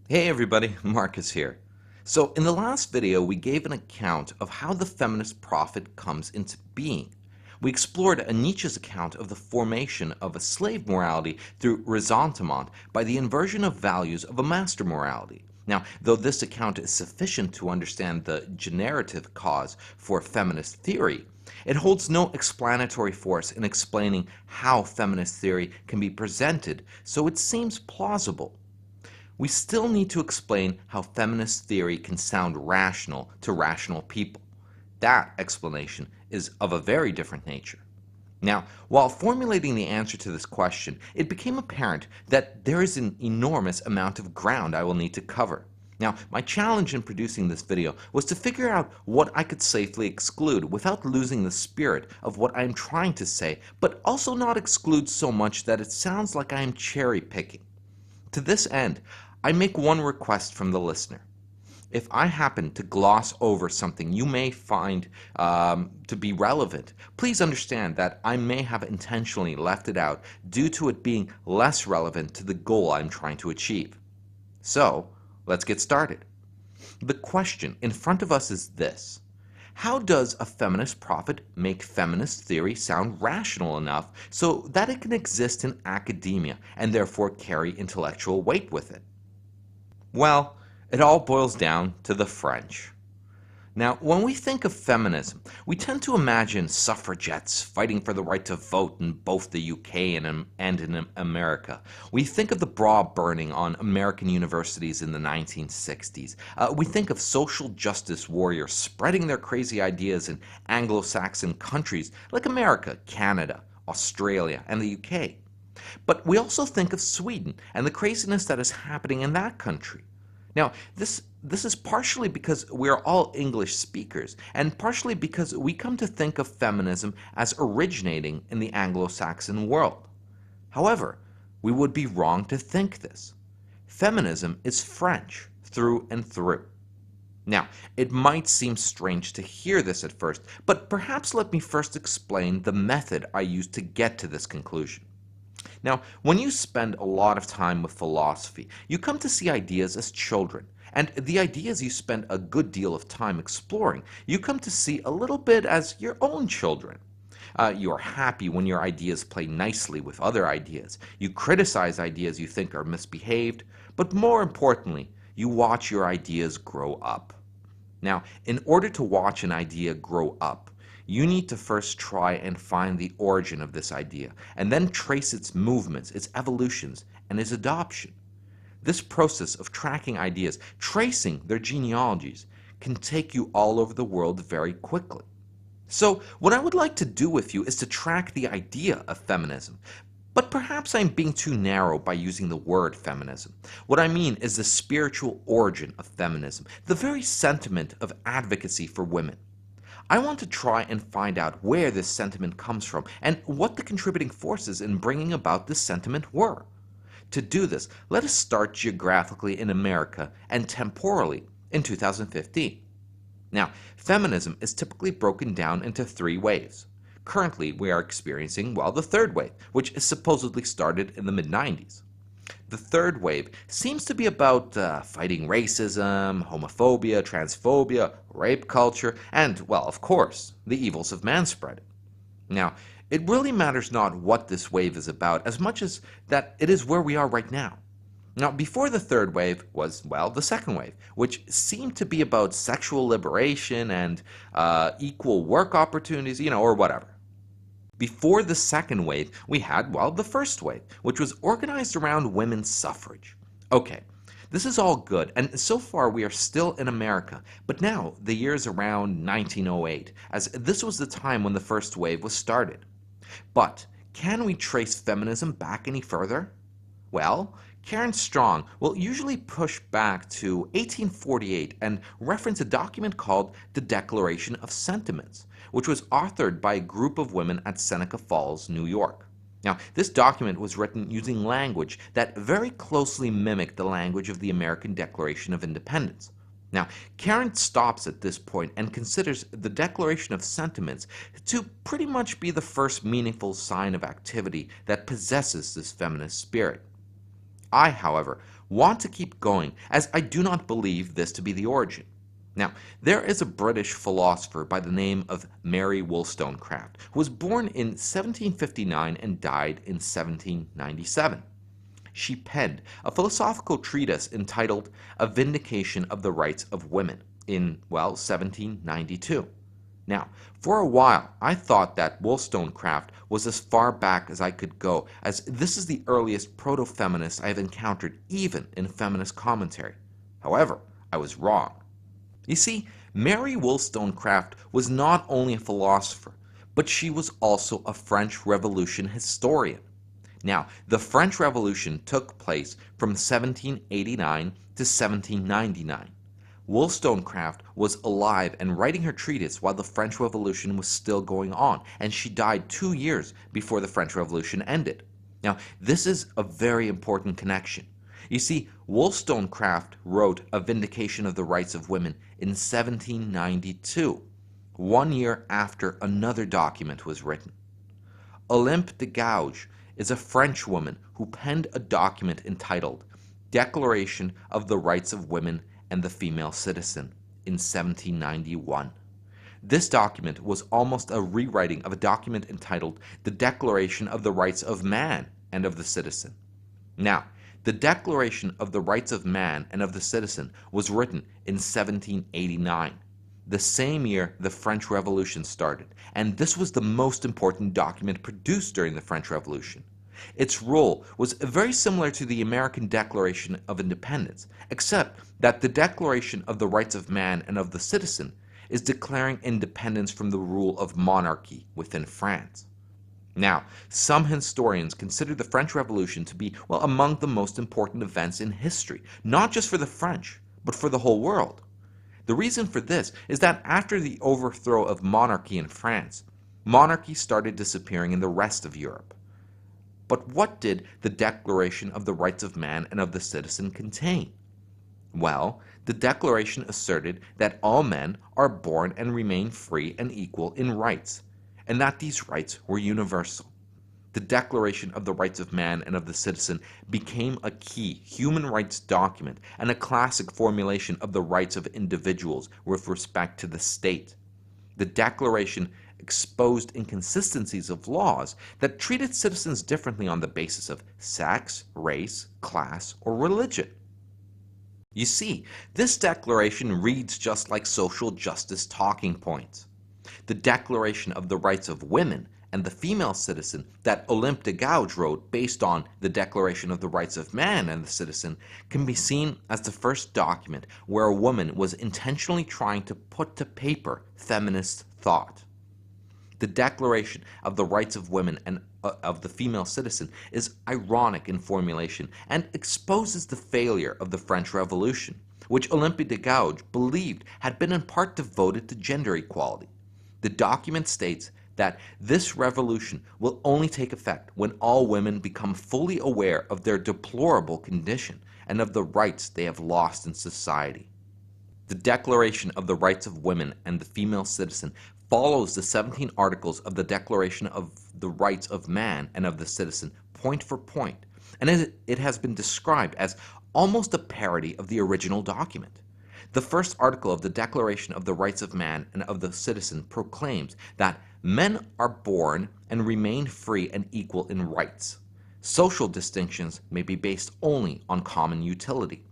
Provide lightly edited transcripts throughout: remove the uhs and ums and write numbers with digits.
Hey everybody, Marcus here. So in the last video we gave an account of how the feminist prophet comes into being. We explored Nietzsche's account of the formation of a slave morality through ressentiment by the inversion of values of a master morality. Now, though this account is sufficient to understand the generative cause for feminist theory, it holds no explanatory force in explaining how feminist theory can be presented, so it seems plausible. We still need to explain how feminist theory can sound rational to rational people. That explanation is of a very different nature. Now, while formulating the answer to this question, it became apparent that there is an enormous amount of ground I will need to cover. Now, my challenge in producing this video was to figure out what I could safely exclude without losing the spirit of what I am trying to say, but also not exclude so much that it sounds like I am cherry picking. To this end, I make one request from the listener. If I happen to gloss over something you may find to be relevant, please understand that I may have intentionally left it out due to it being less relevant to the goal I'm trying to achieve. So, let's get started. The question in front of us is this: how does a feminist prophet make feminist theory sound rational enough so that it can exist in academia and therefore carry intellectual weight with it? Well, it all boils down to the French. Now, when we think of feminism, we tend to imagine suffragettes fighting for the right to vote in both the UK and in America. We think of the bra burning on American universities in the 1960s. We think of social justice warriors spreading their crazy ideas in Anglo-Saxon countries like America, Canada, Australia, and the UK. But we also think of Sweden and the craziness that is happening in that country. Now, this is partially because we're all English speakers, and partially because we come to think of feminism as originating in the Anglo-Saxon world. However, we would be wrong to think this. Feminism is French through and through. Now, it might seem strange to hear this at first, but perhaps let me first explain the method I used to get to this conclusion. Now, when you spend a lot of time with philosophy, you come to see ideas as children, and the ideas you spend a good deal of time exploring, you come to see a little bit as your own children. You are happy when your ideas play nicely with other ideas. You criticize ideas you think are misbehaved, but more importantly, you watch your ideas grow up. Now, in order to watch an idea grow up, you need to first try and find the origin of this idea, and then trace its movements, its evolutions, and its adoption. This process of tracking ideas, tracing their genealogies, can take you all over the world very quickly. So, what I would like to do with you is to track the idea of feminism. But perhaps I'm being too narrow by using the word feminism. What I mean is the spiritual origin of feminism, the very sentiment of advocacy for women. I want to try and find out where this sentiment comes from and what the contributing forces in bringing about this sentiment were. To do this, let us start geographically in America and temporally in 2015. Now, feminism is typically broken down into three waves. Currently, we are experiencing, well, the third wave, which is supposedly started in the mid-90s. The third wave seems to be about fighting racism, homophobia, transphobia, rape culture, and, well, of course, the evils of manspreading. Now, it really matters not what this wave is about as much as that it is where we are right now. Now, before the third wave was, well, the second wave, which seemed to be about sexual liberation and equal work opportunities, or whatever. Before the second wave, we had, well, the first wave, which was organized around women's suffrage. Okay, this is all good, and so far we are still in America, but now the year is around 1908, as this was the time when the first wave was started. But can we trace feminism back any further? Well, Karen Strong will usually push back to 1848 and reference a document called the Declaration of Sentiments, which was authored by a group of women at Seneca Falls, New York. Now, this document was written using language that very closely mimicked the language of the American Declaration of Independence. Now, Karen stops at this point and considers the Declaration of Sentiments to pretty much be the first meaningful sign of activity that possesses this feminist spirit. I, however, want to keep going, as I do not believe this to be the origin. Now, there is a British philosopher by the name of Mary Wollstonecraft, who was born in 1759 and died in 1797. She penned a philosophical treatise entitled A Vindication of the Rights of Women in, 1792. Now, for a while, I thought that Wollstonecraft was as far back as I could go, as this is the earliest proto-feminist I have encountered even in feminist commentary. However, I was wrong. You see, Mary Wollstonecraft was not only a philosopher, but she was also a French Revolution historian. Now, the French Revolution took place from 1789 to 1799. Wollstonecraft was alive and writing her treatise while the French Revolution was still going on, and she died 2 years before the French Revolution ended. Now, this is a very important connection. You see, Wollstonecraft wrote A Vindication of the Rights of Women in 1792, 1 year after another document was written. Olympe de Gouges is a French woman who penned a document entitled Declaration of the Rights of Women and the Female Citizen in 1791. This document was almost a rewriting of a document entitled The Declaration of the Rights of Man and of the Citizen. Now, the Declaration of the Rights of Man and of the Citizen was written in 1789, the same year the French Revolution started, and this was the most important document produced during the French Revolution. Its role was very similar to the American Declaration of Independence, except that the Declaration of the Rights of Man and of the Citizen is declaring independence from the rule of monarchy within France. Now, some historians consider the French Revolution to be, among the most important events in history, not just for the French, but for the whole world. The reason for this is that after the overthrow of monarchy in France, monarchy started disappearing in the rest of Europe. But what did the Declaration of the Rights of Man and of the Citizen contain? Well, the Declaration asserted that all men are born and remain free and equal in rights, and that these rights were universal. The Declaration of the Rights of Man and of the Citizen became a key human rights document and a classic formulation of the rights of individuals with respect to the state. The Declaration exposed inconsistencies of laws that treated citizens differently on the basis of sex, race, class, or religion. You see, this declaration reads just like social justice talking points. The Declaration of the Rights of Women and the Female Citizen that Olympe de Gouges wrote based on the Declaration of the Rights of Man and the Citizen can be seen as the first document where a woman was intentionally trying to put to paper feminist thought. The Declaration of the Rights of Women and of the Female Citizen is ironic in formulation and exposes the failure of the French Revolution, which Olympe de Gouges believed had been in part devoted to gender equality. The document states that this revolution will only take effect when all women become fully aware of their deplorable condition and of the rights they have lost in society. The Declaration of the Rights of Women and the Female Citizen follows the 17 articles of the Declaration of the Rights of Man and of the Citizen point for point, and it has been described as almost a parody of the original document. The first article of the Declaration of the Rights of Man and of the Citizen proclaims that men are born and remain free and equal in rights. Social distinctions may be based only on common utility.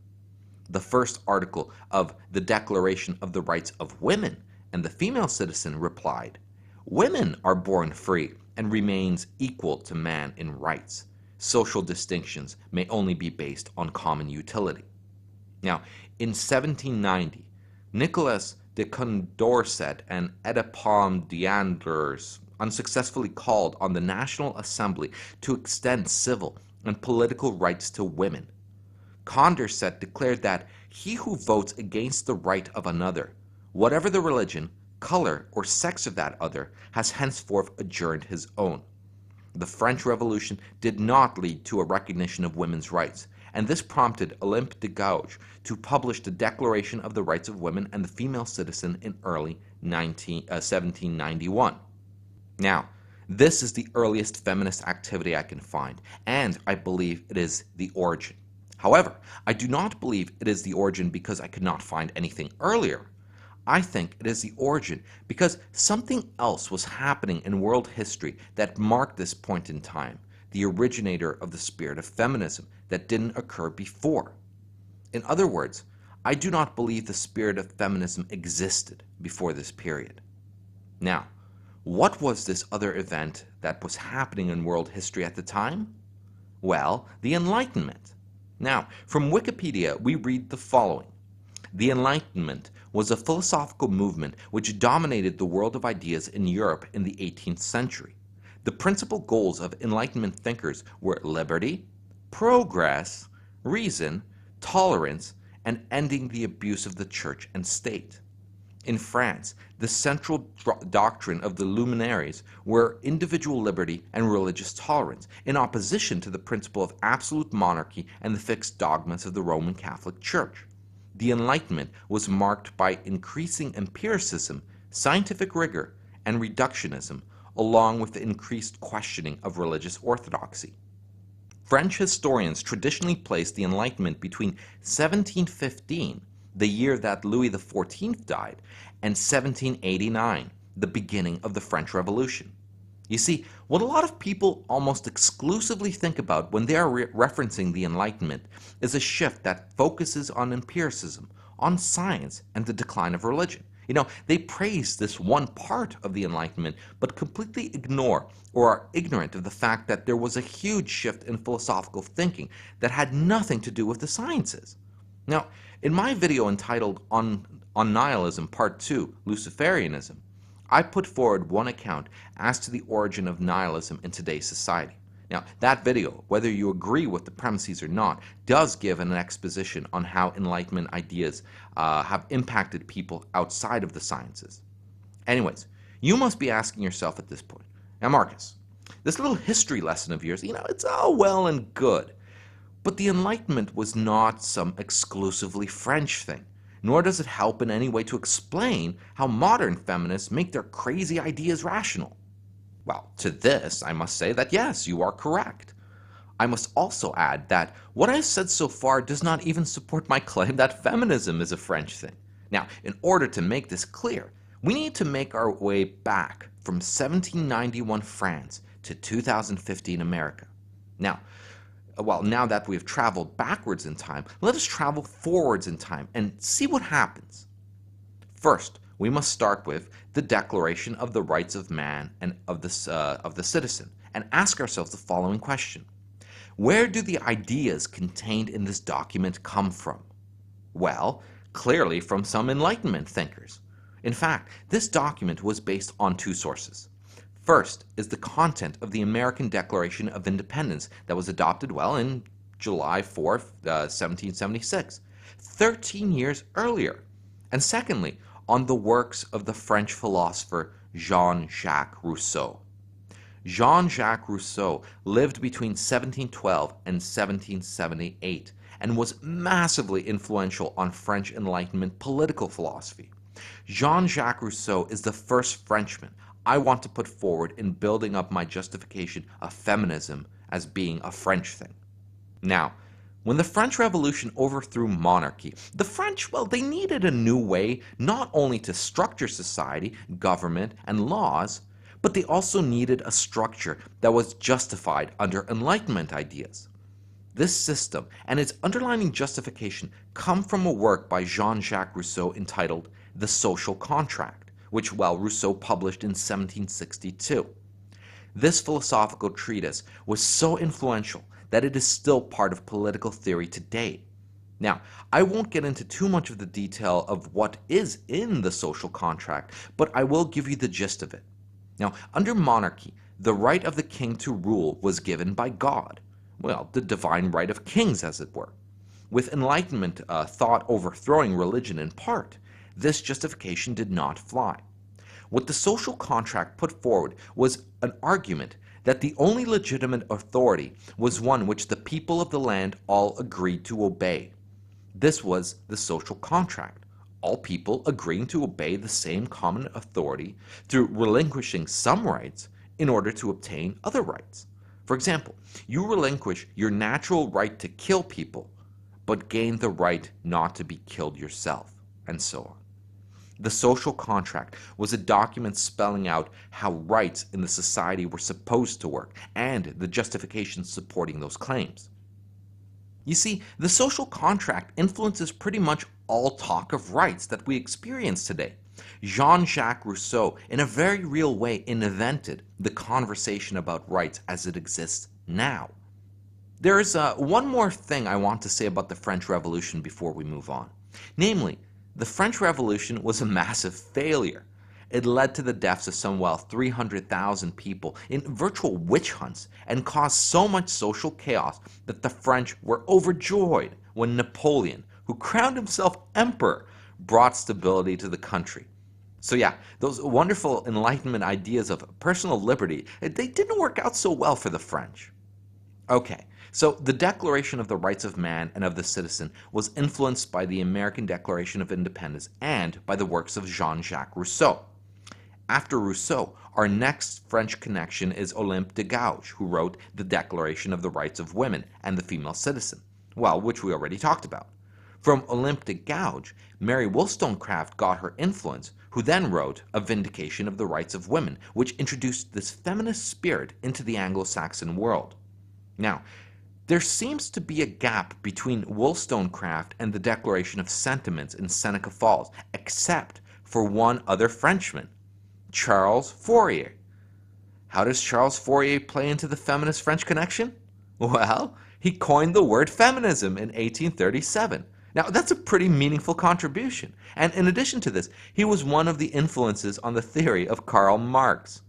The first article of the Declaration of the Rights of Women and the Female Citizen replied, "Women are born free and remains equal to man in rights. Social distinctions may only be based on common utility." Now, in 1790, Nicolas de Condorcet and Edipalme d'Anders unsuccessfully called on the National Assembly to extend civil and political rights to women. Condorcet declared that he who votes against the right of another, whatever the religion, color, or sex of that other, has henceforth adjourned his own. The French Revolution did not lead to a recognition of women's rights, and this prompted Olympe de Gouges to publish the Declaration of the Rights of Women and the Female Citizen in early 1791. Now, this is the earliest feminist activity I can find, and I believe it is the origin. However, I do not believe it is the origin because I could not find anything earlier. I think it is the origin because something else was happening in world history that marked this point in time, the originator of the spirit of feminism that didn't occur before. In other words, I do not believe the spirit of feminism existed before this period. Now, what was this other event that was happening in world history at the time? Well, the Enlightenment. Now, from Wikipedia, we read the following. The Enlightenment was a philosophical movement which dominated the world of ideas in Europe in the 18th century. The principal goals of Enlightenment thinkers were liberty, progress, reason, tolerance, and ending the abuse of the church and state. In France, the central doctrine of the luminaries were individual liberty and religious tolerance, in opposition to the principle of absolute monarchy and the fixed dogmas of the Roman Catholic Church. The Enlightenment was marked by increasing empiricism, scientific rigor, and reductionism, along with the increased questioning of religious orthodoxy. French historians traditionally place the Enlightenment between 1715, the year that Louis XIV died, and 1789, the beginning of the French Revolution. You see, what a lot of people almost exclusively think about when they are referencing the Enlightenment is a shift that focuses on empiricism, on science, and the decline of religion. They praise this one part of the Enlightenment, but completely ignore or are ignorant of the fact that there was a huge shift in philosophical thinking that had nothing to do with the sciences. Now, in my video entitled On Nihilism Part 2, Luciferianism, I put forward one account as to the origin of nihilism in today's society. Now, that video, whether you agree with the premises or not, does give an exposition on how Enlightenment ideas have impacted people outside of the sciences. Anyways, you must be asking yourself at this point, now Marcus, this little history lesson of yours, it's all well and good, but the Enlightenment was not some exclusively French thing, nor does it help in any way to explain how modern feminists make their crazy ideas rational. Well, to this, I must say that yes, you are correct. I must also add that what I've said so far does not even support my claim that feminism is a French thing. Now, in order to make this clear, we need to make our way back from 1791 France to 2015 America. Now that we've traveled backwards in time, let us travel forwards in time and see what happens. First, we must start with the Declaration of the Rights of Man and of the Citizen, and ask ourselves the following question. Where do the ideas contained in this document come from? Well, clearly from some Enlightenment thinkers. In fact, this document was based on two sources. First is the content of the American Declaration of Independence that was adopted, in July 4th, 1776, 13 years earlier. And secondly, on the works of the French philosopher Jean-Jacques Rousseau. Jean-Jacques Rousseau lived between 1712 and 1778 and was massively influential on French Enlightenment political philosophy. Jean-Jacques Rousseau is the first Frenchman I want to put forward in building up my justification of feminism as being a French thing. Now, when the French Revolution overthrew monarchy, the French, they needed a new way not only to structure society, government, and laws, but they also needed a structure that was justified under Enlightenment ideas. This system and its underlying justification come from a work by Jean-Jacques Rousseau entitled The Social Contract, which Rousseau published in 1762. This philosophical treatise was so influential that it is still part of political theory today. Now, I won't get into too much of the detail of what is in the social contract, but I will give you the gist of it. Now, under monarchy, the right of the king to rule was given by God. The divine right of kings, as it were. With Enlightenment thought overthrowing religion in part, this justification did not fly. What the social contract put forward was an argument that the only legitimate authority was one which the people of the land all agreed to obey. This was the social contract, all people agreeing to obey the same common authority through relinquishing some rights in order to obtain other rights. For example, you relinquish your natural right to kill people, but gain the right not to be killed yourself, and so on. The social contract was a document spelling out how rights in the society were supposed to work and the justifications supporting those claims. You see, the social contract influences pretty much all talk of rights that we experience today. Jean-Jacques Rousseau, in a very real way, invented the conversation about rights as it exists now. There is one more thing I want to say about the French Revolution before we move on. Namely, the French Revolution was a massive failure. It led to the deaths of some 300,000 people in virtual witch hunts and caused so much social chaos that the French were overjoyed when Napoleon, who crowned himself emperor, brought stability to the country. So yeah, those wonderful Enlightenment ideas of personal liberty, they didn't work out so well for the French. Okay, so the Declaration of the Rights of Man and of the Citizen was influenced by the American Declaration of Independence and by the works of Jean-Jacques Rousseau. After Rousseau, our next French connection is Olympe de Gouges, who wrote the Declaration of the Rights of Women and the Female Citizen, which we already talked about. From Olympe de Gouges, Mary Wollstonecraft got her influence, who then wrote A Vindication of the Rights of Women, which introduced this feminist spirit into the Anglo-Saxon world. Now, there seems to be a gap between Wollstonecraft and the Declaration of Sentiments in Seneca Falls, except for one other Frenchman, Charles Fourier. How does Charles Fourier play into the feminist French connection? Well, he coined the word feminism in 1837. Now, that's a pretty meaningful contribution. And in addition to this, he was one of the influences on the theory of Karl Marx.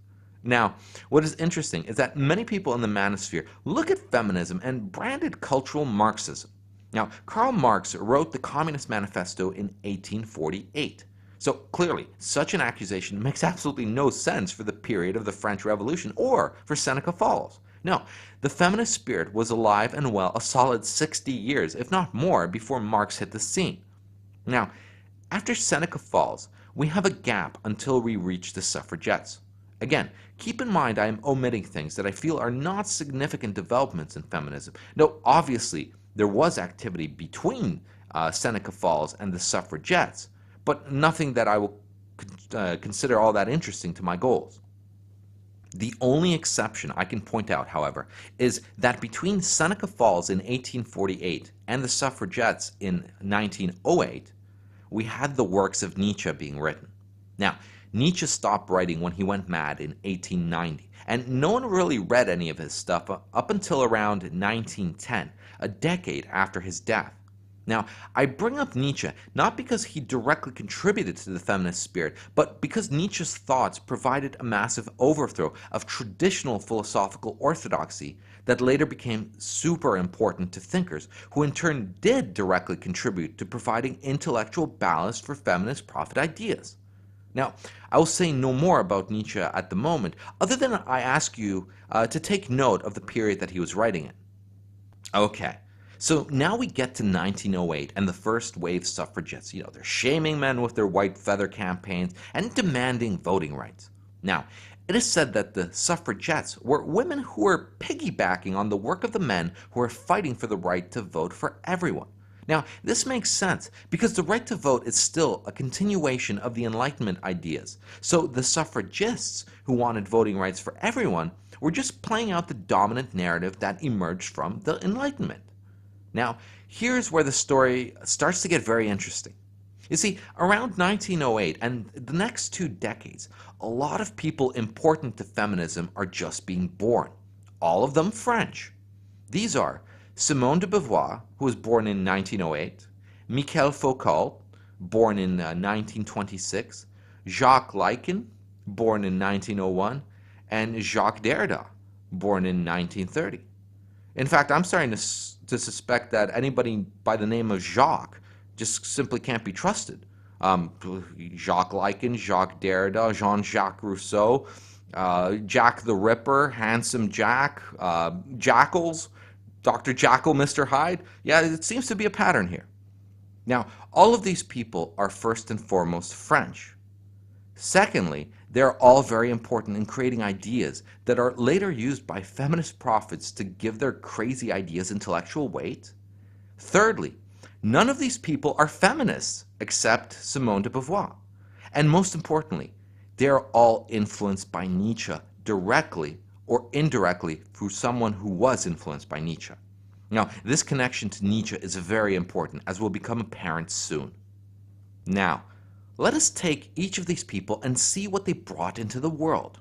Now, what is interesting is that many people in the manosphere look at feminism and brand it cultural Marxism. Now, Karl Marx wrote the Communist Manifesto in 1848. So clearly, such an accusation makes absolutely no sense for the period of the French Revolution or for Seneca Falls. No, the feminist spirit was alive and well a solid 60 years, if not more, before Marx hit the scene. Now, after Seneca Falls, we have a gap until we reach the suffragettes. Again, keep in mind I am omitting things that I feel are not significant developments in feminism. No, obviously, there was activity between Seneca Falls and the suffragettes, but nothing that I will consider all that interesting to my goals. The only exception I can point out, however, is that between Seneca Falls in 1848 and the suffragettes in 1908, we had the works of Nietzsche being written. Now, Nietzsche stopped writing when he went mad in 1890, and no one really read any of his stuff up until around 1910, a decade after his death. Now, I bring up Nietzsche not because he directly contributed to the feminist spirit, but because Nietzsche's thoughts provided a massive overthrow of traditional philosophical orthodoxy that later became super important to thinkers, who in turn did directly contribute to providing intellectual ballast for feminist prophet ideas. Now, I will say no more about Nietzsche at the moment, other than I ask you to take note of the period that he was writing in. Okay. So now we get to 1908 and the first wave suffragettes. They're shaming men with their white feather campaigns and demanding voting rights. Now, it is said that the suffragettes were women who were piggybacking on the work of the men who were fighting for the right to vote for everyone. Now, this makes sense because the right to vote is still a continuation of the Enlightenment ideas. So the suffragists who wanted voting rights for everyone were just playing out the dominant narrative that emerged from the Enlightenment. Now, here's where the story starts to get very interesting. You see, around 1908 and the next 2 decades, a lot of people important to feminism are just being born, all of them French. These are Simone de Beauvoir, who was born in 1908, Michel Foucault, born in 1926, Jacques Lacan, born in 1901, and Jacques Derrida, born in 1930. In fact, I'm starting to suspect that anybody by the name of Jacques just simply can't be trusted. Jacques Lacan, Jacques Derrida, Jean-Jacques Rousseau, Jack the Ripper, Handsome Jack, Jackals, Dr. Jackal, Mr. Hyde. Yeah, it seems to be a pattern here. Now, all of these people are first and foremost French. Secondly, they're all very important in creating ideas that are later used by feminist prophets to give their crazy ideas intellectual weight. Thirdly, None of these people are feminists except Simone de Beauvoir. And most importantly, they are all influenced by Nietzsche directly or indirectly through someone who was influenced by Nietzsche. Now, this connection to Nietzsche is very important, as will become apparent soon. Now, let us take each of these people and see what they brought into the world.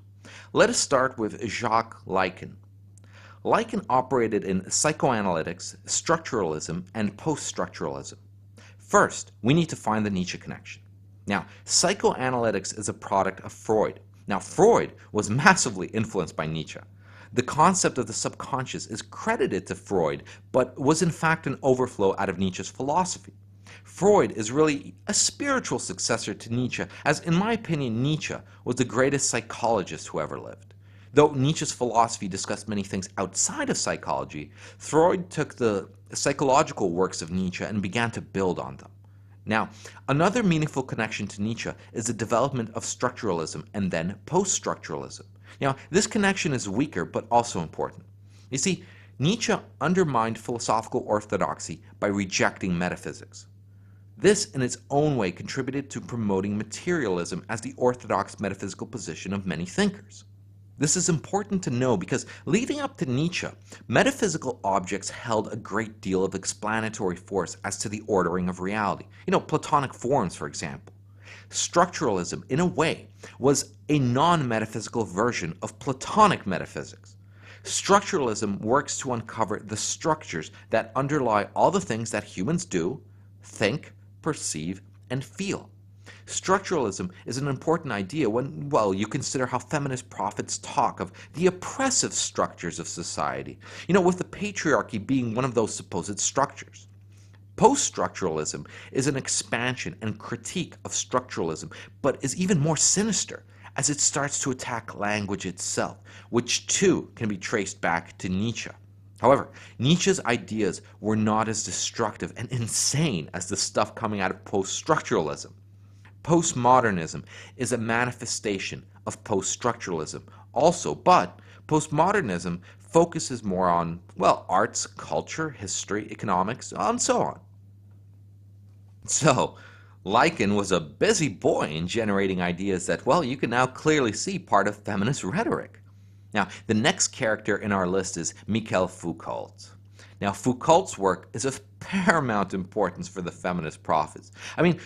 Let us start with Jacques Lacan. Lacan operated in psychoanalytics, structuralism, and post-structuralism. First, we need to find the Nietzsche connection. Now, psychoanalytics is a product of Freud. Now, Freud was massively influenced by Nietzsche. The concept of the subconscious is credited to Freud, but was in fact an overflow out of Nietzsche's philosophy. Freud is really a spiritual successor to Nietzsche, as in my opinion, Nietzsche was the greatest psychologist who ever lived. Though Nietzsche's philosophy discussed many things outside of psychology, Freud took the psychological works of Nietzsche and began to build on them. Now, another meaningful connection to Nietzsche is the development of structuralism and then post-structuralism. Now, this connection is weaker but also important. You see, Nietzsche undermined philosophical orthodoxy by rejecting metaphysics. This in its own way contributed to promoting materialism as the orthodox metaphysical position of many thinkers. This is important to know because leading up to Nietzsche, metaphysical objects held a great deal of explanatory force as to the ordering of reality. Platonic forms, for example. Structuralism, in a way, was a non-metaphysical version of Platonic metaphysics. Structuralism works to uncover the structures that underlie all the things that humans do, think, perceive, and feel. Structuralism is an important idea when, you consider how feminist prophets talk of the oppressive structures of society, with the patriarchy being one of those supposed structures. Post-structuralism is an expansion and critique of structuralism, but is even more sinister as it starts to attack language itself, which too can be traced back to Nietzsche. However, Nietzsche's ideas were not as destructive and insane as the stuff coming out of post-structuralism. Postmodernism is a manifestation of post-structuralism also, but postmodernism focuses more on, arts, culture, history, economics, and so on. So, Lacan was a busy boy in generating ideas that, you can now clearly see part of feminist rhetoric. Now, the next character in our list is Michel Foucault. Now, Foucault's work is of paramount importance for the feminist prophets.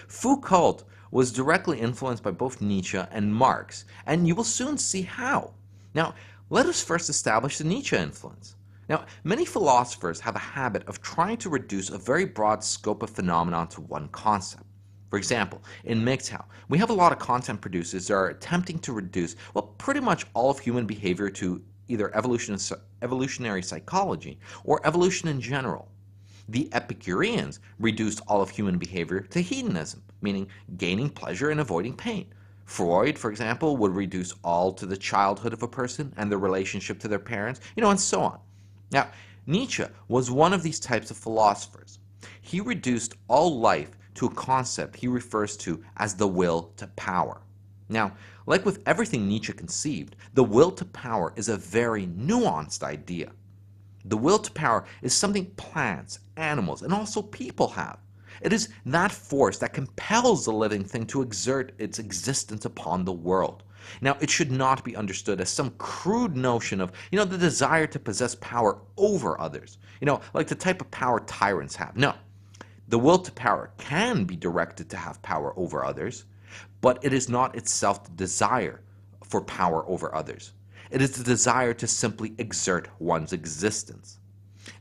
Foucault was directly influenced by both Nietzsche and Marx, and you will soon see how. Now, let us first establish the Nietzsche influence. Now, many philosophers have a habit of trying to reduce a very broad scope of phenomenon to one concept. For example, in MGTOW, we have a lot of content producers that are attempting to reduce, pretty much all of human behavior to either evolutionary psychology or evolution in general. The Epicureans reduced all of human behavior to hedonism, meaning gaining pleasure and avoiding pain. Freud, for example, would reduce all to the childhood of a person and their relationship to their parents, and so on. Now, Nietzsche was one of these types of philosophers. He reduced all life to a concept he refers to as the will to power. Now, like with everything Nietzsche conceived, the will to power is a very nuanced idea. The will to power is something plants, animals, and also people have. It is that force that compels the living thing to exert its existence upon the world. Now, it should not be understood as some crude notion of, the desire to possess power over others, like the type of power tyrants have. No. The will to power can be directed to have power over others, but it is not itself the desire for power over others. It is the desire to simply exert one's existence.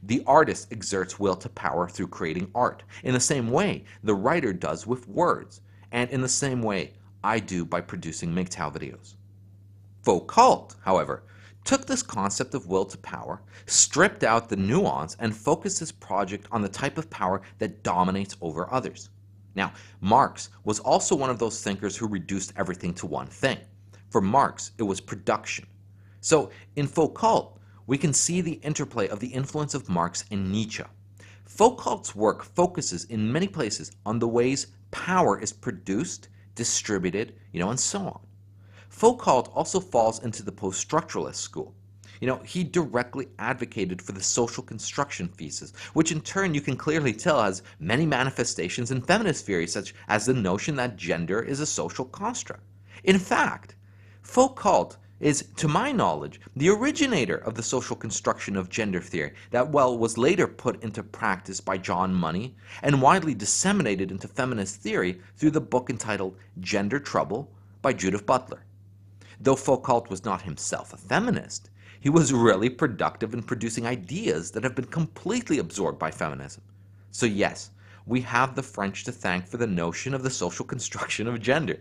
The artist exerts will to power through creating art, in the same way the writer does with words, and in the same way I do by producing MGTOW videos. Foucault, however, took this concept of will to power, stripped out the nuance, and focused his project on the type of power that dominates over others. Now, Marx was also one of those thinkers who reduced everything to one thing. For Marx, it was production. So, in Foucault, we can see the interplay of the influence of Marx and Nietzsche. Foucault's work focuses in many places on the ways power is produced, distributed, and so on. Foucault also falls into the post-structuralist school. He directly advocated for the social construction thesis, which in turn you can clearly tell has many manifestations in feminist theory, such as the notion that gender is a social construct. In fact, Foucault is, to my knowledge, the originator of the social construction of gender theory that, was later put into practice by John Money and widely disseminated into feminist theory through the book entitled Gender Trouble by Judith Butler. Though Foucault was not himself a feminist, he was really productive in producing ideas that have been completely absorbed by feminism. So yes, we have the French to thank for the notion of the social construction of gender.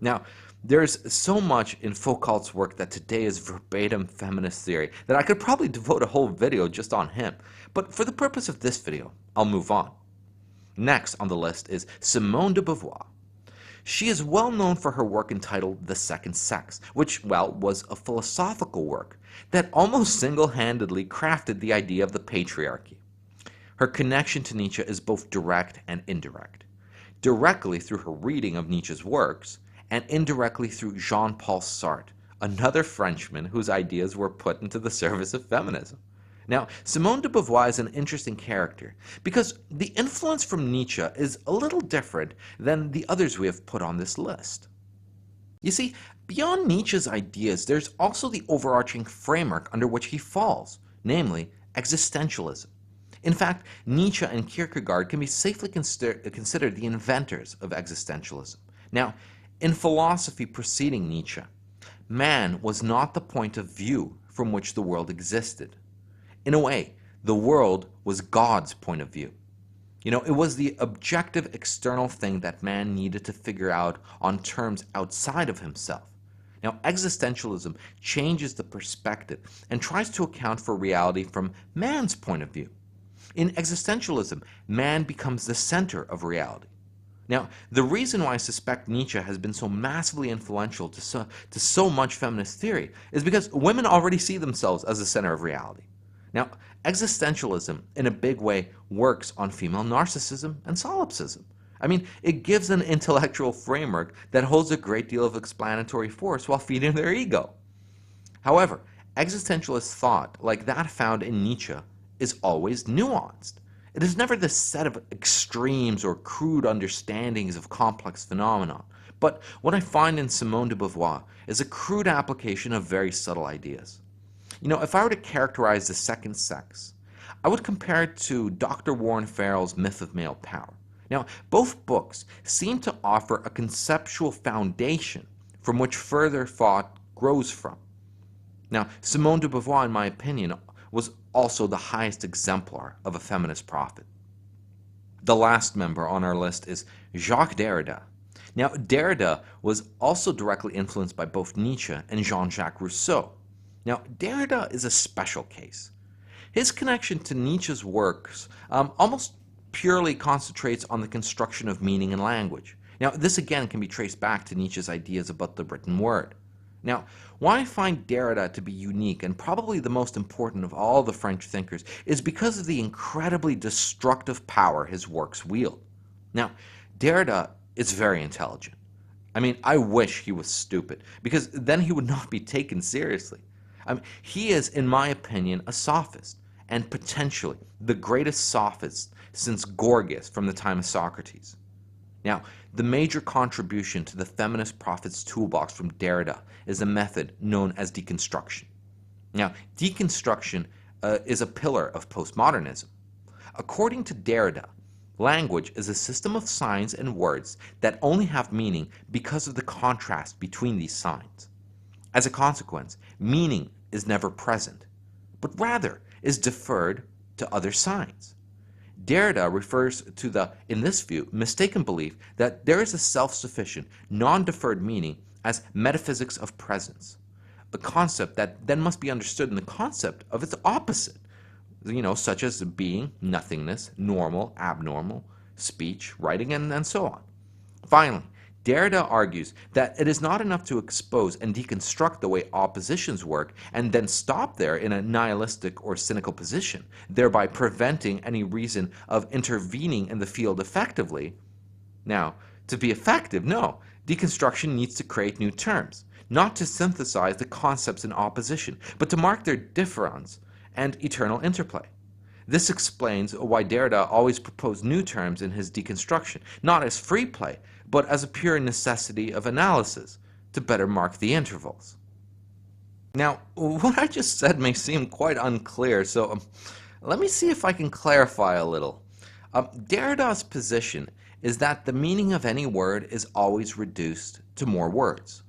Now, there's so much in Foucault's work that today is verbatim feminist theory that I could probably devote a whole video just on him. But for the purpose of this video, I'll move on. Next on the list is Simone de Beauvoir. She is well known for her work entitled The Second Sex, which, was a philosophical work that almost single-handedly crafted the idea of the patriarchy. Her connection to Nietzsche is both direct and indirect. Directly through her reading of Nietzsche's works, and indirectly through Jean-Paul Sartre, another Frenchman whose ideas were put into the service of feminism. Now, Simone de Beauvoir is an interesting character because the influence from Nietzsche is a little different than the others we have put on this list. You see, beyond Nietzsche's ideas, there's also the overarching framework under which he falls, namely existentialism. In fact, Nietzsche and Kierkegaard can be safely considered the inventors of existentialism. Now, in philosophy preceding Nietzsche, man was not the point of view from which the world existed. In a way, the world was God's point of view. It was the objective external thing that man needed to figure out on terms outside of himself. Now, existentialism changes the perspective and tries to account for reality from man's point of view. In existentialism, man becomes the center of reality. Now, the reason why I suspect Nietzsche has been so massively influential to so much feminist theory is because women already see themselves as the center of reality. Now, existentialism, in a big way, works on female narcissism and solipsism. It gives an intellectual framework that holds a great deal of explanatory force while feeding their ego. However, existentialist thought, like that found in Nietzsche, is always nuanced. It is never this set of extremes or crude understandings of complex phenomena, but what I find in Simone de Beauvoir is a crude application of very subtle ideas. If I were to characterize The Second Sex, I would compare it to Dr. Warren Farrell's Myth of Male Power. Now, both books seem to offer a conceptual foundation from which further thought grows from. Now, Simone de Beauvoir, in my opinion, was also the highest exemplar of a feminist prophet. The last member on our list is Jacques Derrida. Now, Derrida was also directly influenced by both Nietzsche and Jean-Jacques Rousseau. Now, Derrida is a special case. His connection to Nietzsche's works almost purely concentrates on the construction of meaning and language. Now, this again can be traced back to Nietzsche's ideas about the written word. Now, why I find Derrida to be unique and probably the most important of all the French thinkers is because of the incredibly destructive power his works wield. Now, Derrida is very intelligent. I wish he was stupid, because then he would not be taken seriously. He is, in my opinion, a sophist, and potentially the greatest sophist since Gorgias from the time of Socrates. Now, the major contribution to the feminist prophet's toolbox from Derrida is a method known as deconstruction. Now, deconstruction is a pillar of postmodernism. According to Derrida, language is a system of signs and words that only have meaning because of the contrast between these signs. As a consequence, meaning is never present, but rather is deferred to other signs. Derrida refers to the, in this view, mistaken belief that there is a self-sufficient, non-deferred meaning as metaphysics of presence, a concept that then must be understood in the concept of its opposite, such as being, nothingness, normal, abnormal, speech, writing, and so on. Finally, Derrida argues that it is not enough to expose and deconstruct the way oppositions work and then stop there in a nihilistic or cynical position, thereby preventing any reason of intervening in the field effectively. Now, to be effective, no, deconstruction needs to create new terms. not to synthesize the concepts in opposition, but to mark their difference and eternal interplay. This explains why Derrida always proposed new terms in his deconstruction, not as free play, but as a pure necessity of analysis, to better mark the intervals. Now, what I just said may seem quite unclear, so let me see if I can clarify a little. Derrida's position is that the meaning of any word is always reduced to more words.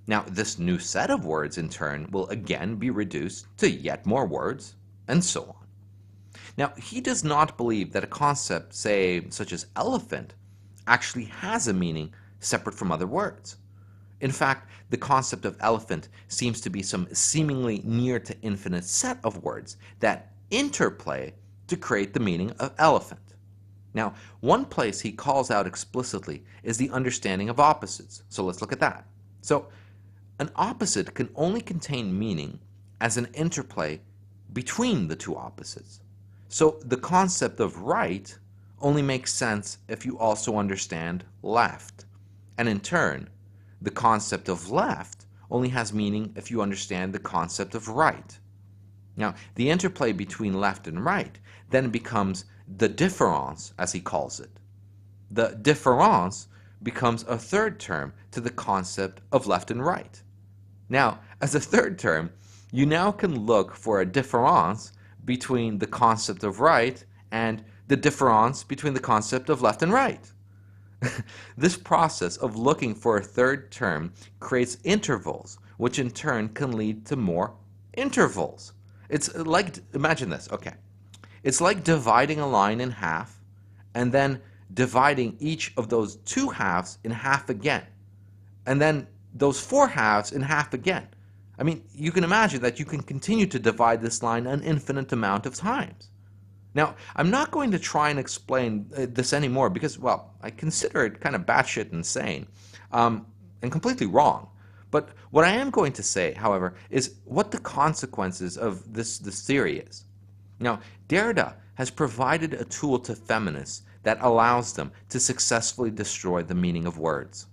Now, this new set of words, in turn, will again be reduced to yet more words, and so on. Now, he does not believe that a concept, say, such as elephant, actually has a meaning separate from other words. In fact, the concept of elephant seems to be some seemingly near to infinite set of words that interplay to create the meaning of elephant. Now, one place he calls out explicitly is the understanding of opposites. So let's look at that. So, an opposite can only contain meaning as an interplay between the two opposites. So the concept of right only makes sense if you also understand left. And in turn, the concept of left only has meaning if you understand the concept of right. Now, the interplay between left and right then becomes the différance, as he calls it. The différance becomes a third term to the concept of left and right. Now, as a third term, you now can look for a différance between the concept of right and the différance between the concept of left and right. This process of looking for a third term creates intervals, which in turn can lead to more intervals. It's like, imagine this, okay. It's like dividing a line in half and then dividing each of those two halves in half again. And then those four halves in half again. I mean, you can imagine that you can continue to divide this line an infinite amount of times. Now, I'm not going to try and explain this anymore because, well, I consider it kind of batshit insane and completely wrong. But what I am going to say, however, is what the consequences of this theory is. Now, Derrida has provided a tool to feminists that allows them to successfully destroy the meaning of words.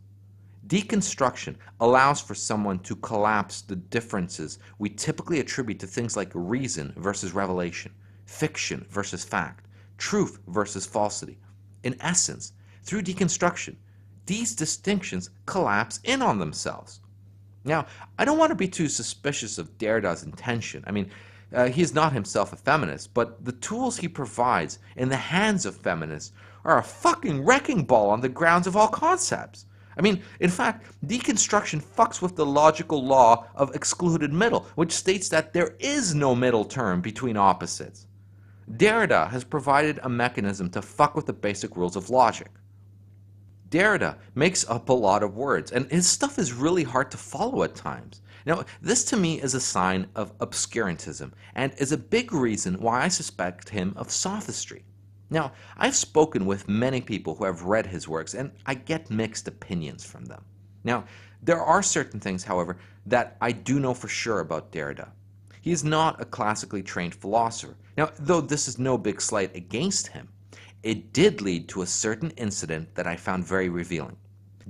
Deconstruction allows for someone to collapse the differences we typically attribute to things like reason versus revelation, fiction versus fact, truth versus falsity. In essence, through deconstruction, these distinctions collapse in on themselves. Now, I don't want to be too suspicious of Derrida's intention. I mean, he is not himself a feminist, but the tools he provides in the hands of feminists are a fucking wrecking ball on the grounds of all concepts. I mean, in fact, deconstruction fucks with the logical law of excluded middle, which states that there is no middle term between opposites. Derrida has provided a mechanism to fuck with the basic rules of logic. Derrida makes up a lot of words, and his stuff is really hard to follow at times. Now, this to me is a sign of obscurantism, and is a big reason why I suspect him of sophistry. Now, I've spoken with many people who have read his works, and I get mixed opinions from them. Now, there are certain things, however, that I do know for sure about Derrida. He is not a classically trained philosopher. Now, though this is no big slight against him, it did lead to a certain incident that I found very revealing.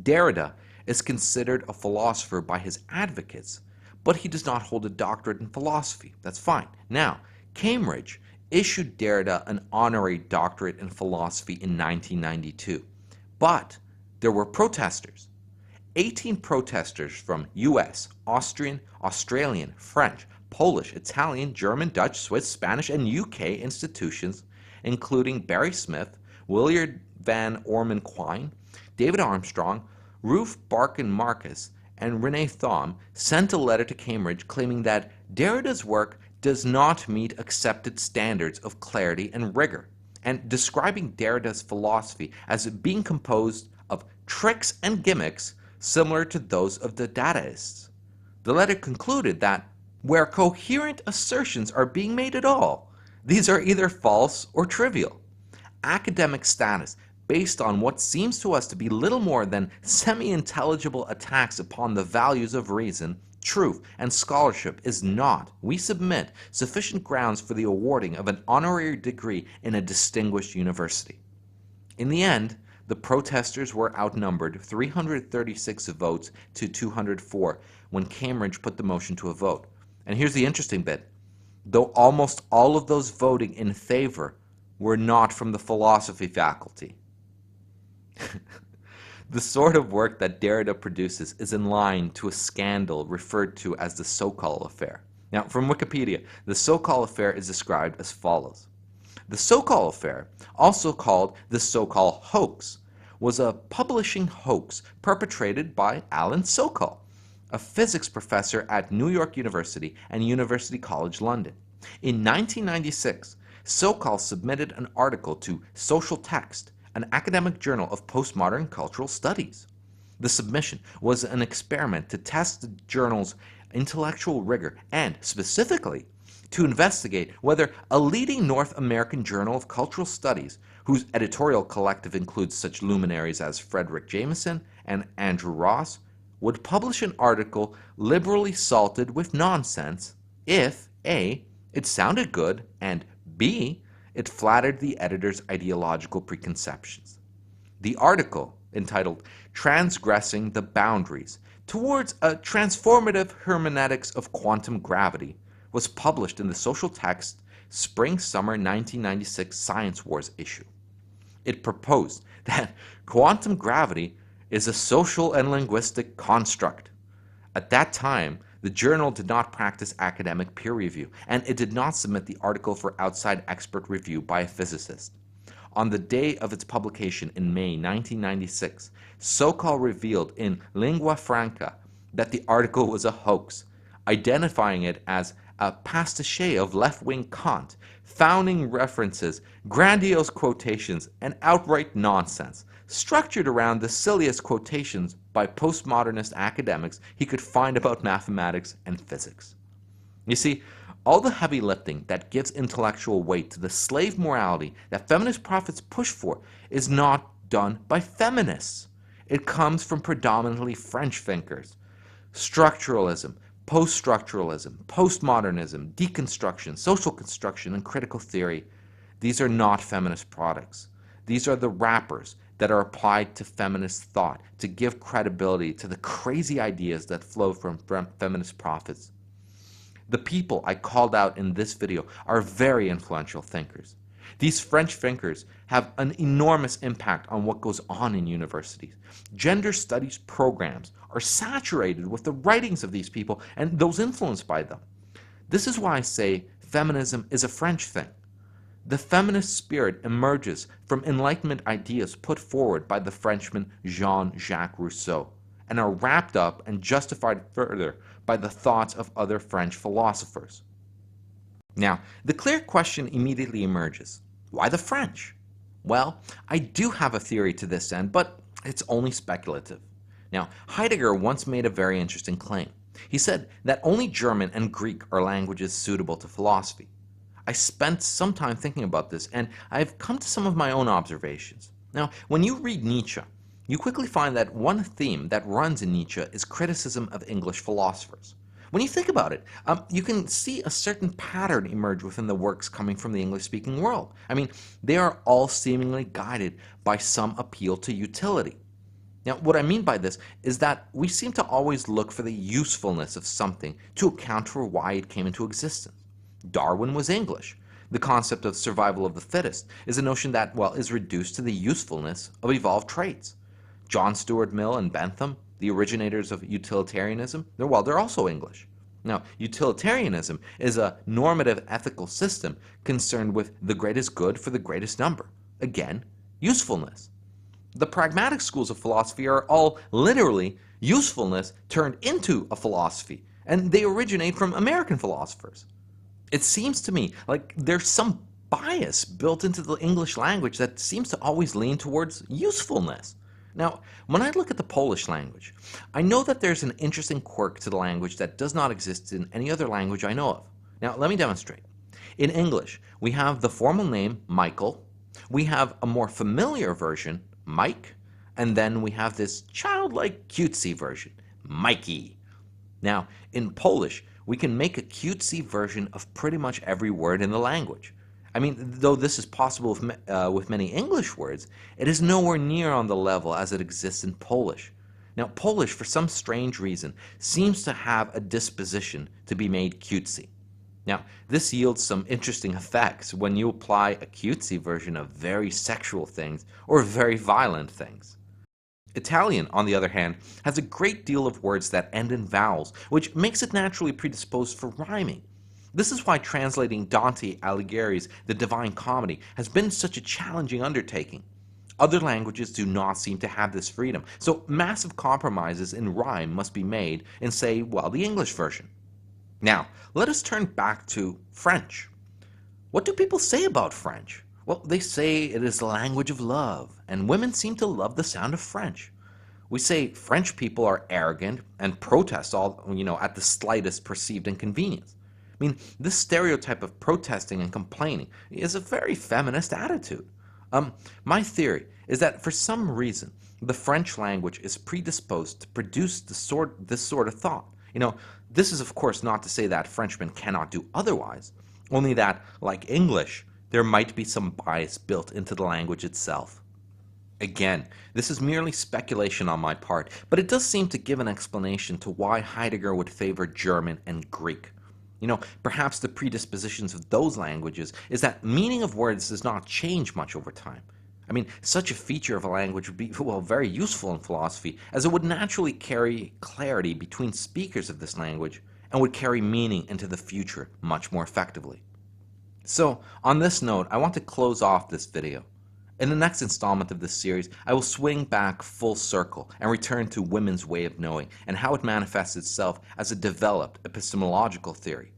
Derrida is considered a philosopher by his advocates, but he does not hold a doctorate in philosophy. That's fine. Now, Cambridge issued Derrida an honorary doctorate in philosophy in 1992. But there were protesters. 18 protesters from US, Austrian, Australian, French, Polish, Italian, German, Dutch, Swiss, Spanish, and UK institutions, including Barry Smith, Willard Van Orman Quine, David Armstrong, Ruth Barkin Marcus, and Renee Thom, sent a letter to Cambridge claiming that Derrida's work does not meet accepted standards of clarity and rigor, and describing Derrida's philosophy as being composed of tricks and gimmicks similar to those of the Dadaists. The letter concluded that where coherent assertions are being made at all, these are either false or trivial. Academic status based on what seems to us to be little more than semi-intelligible attacks upon the values of reason, truth, and scholarship is not, we submit, sufficient grounds for the awarding of an honorary degree in a distinguished university. In the end, The protesters were outnumbered 336 votes to 204 when Cambridge put the motion to a vote. And here's the interesting bit. Though almost all of those voting in favor were not from the philosophy faculty. The sort of work that Derrida produces is in line to a scandal referred to as the Sokal affair. Now, from Wikipedia, the Sokal affair is described as follows. The Sokal affair, also called the Sokal hoax, was a publishing hoax perpetrated by Alan Sokal, a physics professor at New York University and University College London. In 1996, Sokal submitted an article to Social Text, an academic journal of postmodern cultural studies. The submission was an experiment to test the journal's intellectual rigor and, specifically, to investigate whether a leading North American journal of cultural studies, whose editorial collective includes such luminaries as Frederick Jameson and Andrew Ross, would publish an article liberally salted with nonsense if A, it sounded good, and B, it flattered the editor's ideological preconceptions. The article, entitled Transgressing the Boundaries Towards a Transformative Hermeneutics of Quantum Gravity, was published in the Social Text Spring-Summer 1996 Science Wars issue. It proposed that quantum gravity is a social and linguistic construct. At that time, the journal did not practice academic peer review, and it did not submit the article for outside expert review by a physicist. On the day of its publication in May 1996, Sokal revealed in Lingua Franca that the article was a hoax, identifying it as a pastiche of left-wing Kant, founding references, grandiose quotations, and outright nonsense, structured around the silliest quotations by postmodernist academics he could find about mathematics and physics. You see, all the heavy lifting that gives intellectual weight to the slave morality that feminist prophets push for is not done by feminists. It comes from predominantly French thinkers. Structuralism, post-structuralism, postmodernism, deconstruction, social construction, and critical theory, these are not feminist products. These are the wrappers that are applied to feminist thought to give credibility to the crazy ideas that flow from feminist prophets. The people I called out in this video are very influential thinkers. These French thinkers have an enormous impact on what goes on in universities. Gender studies programs are saturated with the writings of these people and those influenced by them. This is why I say feminism is a French thing. The feminist spirit emerges from Enlightenment ideas put forward by the Frenchman Jean-Jacques Rousseau and are wrapped up and justified further by the thoughts of other French philosophers. Now, the clear question immediately emerges. Why the French? Well, I do have a theory to this end, but it's only speculative. Now, Heidegger once made a very interesting claim. He said that only German and Greek are languages suitable to philosophy. I spent some time thinking about this, and I've come to some of my own observations. Now, when you read Nietzsche, you quickly find that one theme that runs in Nietzsche is criticism of English philosophers. When you think about it, you can see a certain pattern emerge within the works coming from the English-speaking world. I mean, they are all seemingly guided by some appeal to utility. Now, what I mean by this is that we seem to always look for the usefulness of something to account for why it came into existence. Darwin was English. The concept of survival of the fittest is a notion that, well, is reduced to the usefulness of evolved traits. John Stuart Mill and Bentham, the originators of utilitarianism, they're also English. Now, utilitarianism is a normative ethical system concerned with the greatest good for the greatest number. Again, usefulness. The pragmatic schools of philosophy are all literally usefulness turned into a philosophy, and they originate from American philosophers. It seems to me like there's some bias built into the English language that seems to always lean towards usefulness. Now, when I look at the Polish language, I know that there's an interesting quirk to the language that does not exist in any other language I know of. Now, let me demonstrate. In English, we have the formal name Michael, we have a more familiar version, Mike, and then we have this childlike cutesy version, Mikey. Now, in Polish, we can make a cutesy version of pretty much every word in the language. I mean, though this is possible with many English words, it is nowhere near on the level as it exists in Polish. Now, Polish, for some strange reason, seems to have a disposition to be made cutesy. Now, this yields some interesting effects when you apply a cutesy version of very sexual things or very violent things. Italian, on the other hand, has a great deal of words that end in vowels, which makes it naturally predisposed for rhyming. This is why translating Dante Alighieri's The Divine Comedy has been such a challenging undertaking. Other languages do not seem to have this freedom, so massive compromises in rhyme must be made in, say, well, the English version. Now, let us turn back to French. What do people say about French? Well, they say it is the language of love, and women seem to love the sound of French. We say French people are arrogant and protest at the slightest perceived inconvenience. I mean, this stereotype of protesting and complaining is a very feminist attitude. My theory is that for some reason, the French language is predisposed to produce this sort of thought. This is of course not to say that Frenchmen cannot do otherwise, only that, like English, there might be some bias built into the language itself. Again, this is merely speculation on my part, but it does seem to give an explanation to why Heidegger would favor German and Greek. Perhaps the predispositions of those languages is that meaning of words does not change much over time. I mean, such a feature of a language would be, well, very useful in philosophy, as it would naturally carry clarity between speakers of this language and would carry meaning into the future much more effectively. So, on this note, I want to close off this video. In the next installment of this series, I will swing back full circle and return to women's way of knowing and how it manifests itself as a developed epistemological theory.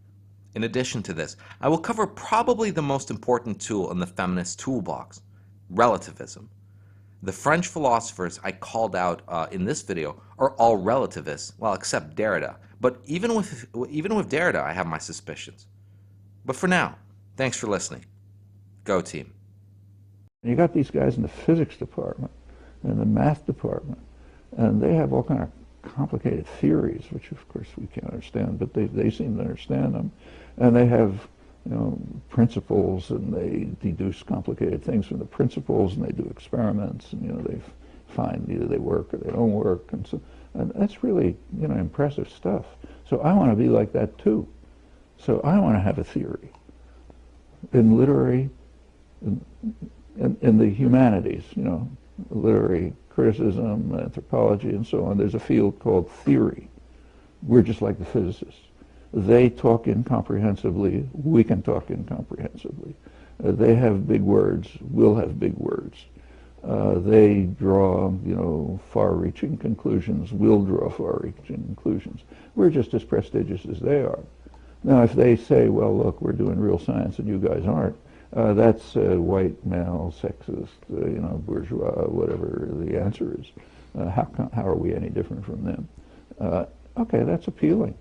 In addition to this, I will cover probably the most important tool in the feminist toolbox, relativism. The French philosophers I called out in this video are all relativists, well, except Derrida. But even with Derrida, I have my suspicions. But for now, thanks for listening. Go team. You got these guys in the physics department and the math department, and they have all kind of complicated theories, which of course we can't understand, but they seem to understand them. And they have, principles, and they deduce complicated things from the principles, and they do experiments, and they find either they work or they don't work, and that's really impressive stuff. So I want to be like that too. So I want to have a theory in literary, in the humanities, literary criticism, anthropology, and so on. There's a field called theory. We're just like the physicists. They talk incomprehensibly, we can talk incomprehensibly. They have big words, we'll have big words. They draw, far-reaching conclusions, we'll draw far-reaching conclusions. We're just as prestigious as they are. Now, if they say, well, look, we're doing real science and you guys aren't, that's white, male, sexist, bourgeois, whatever the answer is. How are we any different from them? Okay, that's appealing.